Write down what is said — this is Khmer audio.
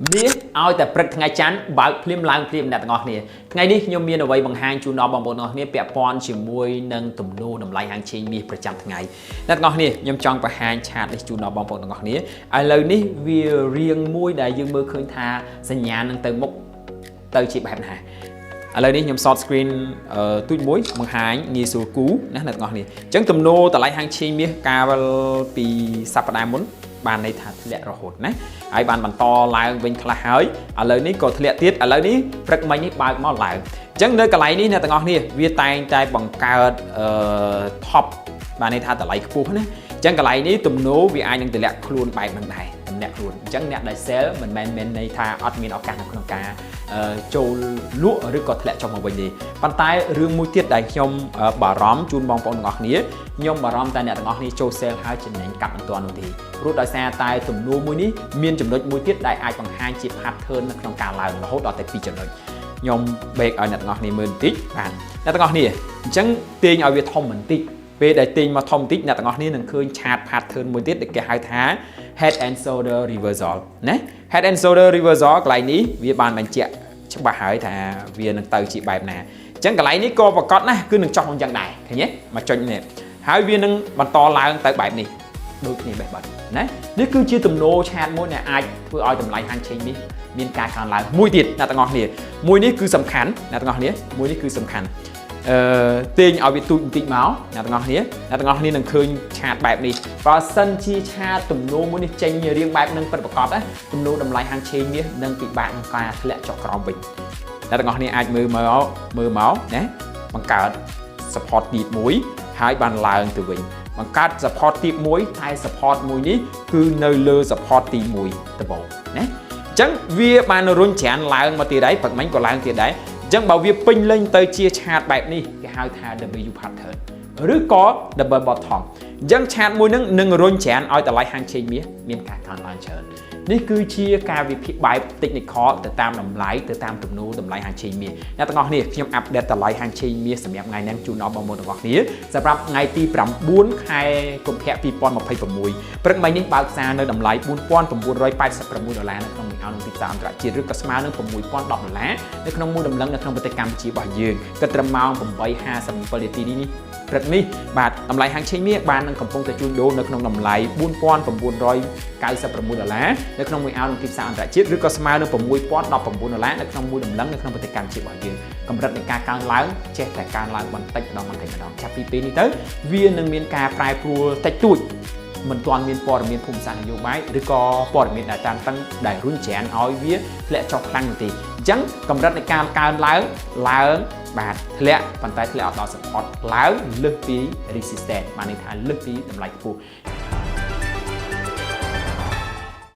មាសឲ្យតែព្រឹកថ្ងៃច័ន្ទបើកភ្លាមឡើងភ្លាមអ្នកទាំងអស់គ្នាថ្ងៃនេះខ្ញុំមានអ្វីបង្ហាញជូនដល់បងប្អូនទាំងអស់គ្នាពាក់ព័ន្ធជាមួយនឹងទំនោរតម្លៃហាងឆេងមាសប្រចាំថ្ងៃអ្នកទាំងអស់គ្នាខ្ញុំចង់បង្ហាញឆាតនេះជូនដល់បងប្អូនទាំងអស់គ្នាឥឡូវនេះវារៀងមួយដែលយើងមើលឃើញថាសញ្ញានឹងទៅមុខទៅជាបែបណាឥឡូវនេះខ្ញុំ short screen ទូចមួយបង្ហាញងាយស្រួលគូណាអ្នកទាំងអស់គ្នាអញ្ចឹងទំនោរតម្លៃហាងឆេងមាសកាលពីសប្តាហ៍មុនបានន័យថាធ្លាក់រហូតណាហើយបានបន្តឡើងវិញខ្លះហើយឥឡូវនេះក៏ធ្លាក់ទៀតឥឡូវនេះព្រឹកមិញនេះបើកមកឡើងអញ្ចឹងនៅកន្លែងនេះអ្នកទាំងអស់គ្នាវាតែងតែបង្កើត top បានន័យថាតម្លៃខ្ពស់ណាអញ្ចឹងកន្លែងនេះទំនោរវាអាចនឹងទម្លាក់ខ្លួនបែបហ្នឹងដែរទម្លាក់ខ្លួនអញ្ចឹងអ្នកដែល sell មិនមែនមានន័យថាអត់មានឱកាសនៅក្នុងការចូលលក់ឬក៏ធ្លាក់ចុះមកវិញទេប៉ុន្តែរឿងមួយទៀតដែលខ្ញុំបារម្ភជូនបងប្អូនទាំងអស់គ្នាខ្ញុំបារម្ភតែអ្នកទាំងអស់គ្នាចូល sell ហើយចំណេញកាត់មិនទាន់នោះទេព្រោះដោយសារតែទំនោរមួយនេះមានចំណុចមួយទៀតដែលអាចបង្ហាញជា pattern នៅក្នុងការឡើងរហូតដល់តែ2ចំណុចខ្ញុំ break ឲ្យអ្នកទាំងអស់គ្នាមើលបន្តិចបាទអ្នកទាំងអស់គ្នាអញ្ចឹងទាញឲ្យវាធំបន្តិចពេលដែលទាញមកធំបន្តិចអ្នកទាំងអស់គ្នានឹងឃើញឆាត pattern មួយទៀតដែលគេហៅថា head and shoulder reversal ណា head and shoulder reversal កន្លែងនេះវាបានបញ្ជាក់ច្បាស់ហើយថាវានឹងទៅជាបែបណាអញ្ចឹងកន្លែងនេះក៏ប្រកាសណាស់គឺនឹងចោះអញ្ចឹងដែរឃើញទេមកចុចនេះហើយវានឹងបន្តឡើងទៅបែបនេះដូចគ្នាបេះបិទណានេះគឺជាទំនោរឆាតមួយដែលអាចធ្វើឲ្យតម្លៃហាងឆេងនេះមានការកើនឡើងមួយទៀតអ្នកទាំងអស់គ្នាមួយនេះគឺសំខាន់អ្នកទាំងអស់គ្នាមួយនេះគឺសំខាន់ទាញឲ្យវាទូចបន្តិចមកអ្នកទាំងអស់គ្នានឹងឃើញឆាតបែបនេះបើសិនជាឆាតទំនោរមួយនេះចេញរៀងបែបនឹងពិតប្រាកដណាទំនោរតម្លៃហាងឆេងនេះនឹងពិបាកក្នុងការធ្លាក់ចុះក្រោមវិញអ្នកទាំងអស់គ្នាអាចមើលមកណាបង្កើត support ទី1ហើយបានឡើងទៅវិញបង្កើត support ទី1ហើយ support មួយនេះគឺនៅលើ support ទី1ដំបូងណាអញ្ចឹងវាបានរុញច្រានឡើងមកទៀតដែរព្រឹកមិញក៏ឡើងទៀតដែរអញ្ចឹងបើវាពេញលេញទៅជាឆាតបែបនេះគេហៅថា W pattern ឬក៏ double bottom អញ្ចឹងឆាតមួយនឹងរុញច្រានឲ្យតម្លៃហាងឆេងមាសមានការកើនឡើងច្រើននេះគឺជាការវិភាគបែប technical ទៅតាមតម្លៃទៅតាមទំនោរតម្លៃហាងឆេងមាសអ្នកទាំងអស់គ្នាខ្ញុំអាប់ដេតតម្លៃហាងឆេងមាសសម្រាប់ថ្ងៃនេះជូនដល់បងប្អូនទាំងអស់គ្នាសម្រាប់ថ្ងៃទី9ខែកុម្ភៈ2026ព្រឹកមិញនេះបើកផ្សារនៅតម្លៃ$4,986នៅក្នុងមួយអោនទីផ្សារអន្តរជាតិឬក៏ស្មើនឹង$6,010នៅក្នុងមួយដំណឹងនៅក្នុងប្រទេសកម្ពុជារបស់យើងគិតត្រឹមម៉ោង 8:57 នាទីនេះព្រឹកនេះបាទតម្លៃហាងឆេងមាសបាននឹងកំពុងតែជួញដូរនៅក្នុងតម្លៃ$4,996នៅក្នុងមួយអោនទីផ្សារអន្តរជាតិឬក៏ស្មើនឹង$6,019នៅក្នុងមួយដំណឹងនៅក្នុងប្រទេសកម្ពុជារបស់យើងកម្រិតនៃការកើនឡើងចេះតែកើនឡើងបន្តិចម្ដងចាប់ពីពេលនេះទៅវានឹងមានការប្រែប្រួលតិចតួចមិនទាន់មានព័ត៌មានភូមិសាស្ត្រនយោបាយឬក៏ព័ត៌មានដែលតានតឹងដែលរុញច្រានឲ្យវាធ្លាក់ចុះខ្លាំងនោះទេអញ្ចឹងកម្រិតនៃការកើនឡើងបាទធ្លាក់ប៉ុន្តែធ្លាក់អត់ដល់ support ឡើងលើសពី resistance បានន័យថាលើសពីតម្លៃខ្ពស់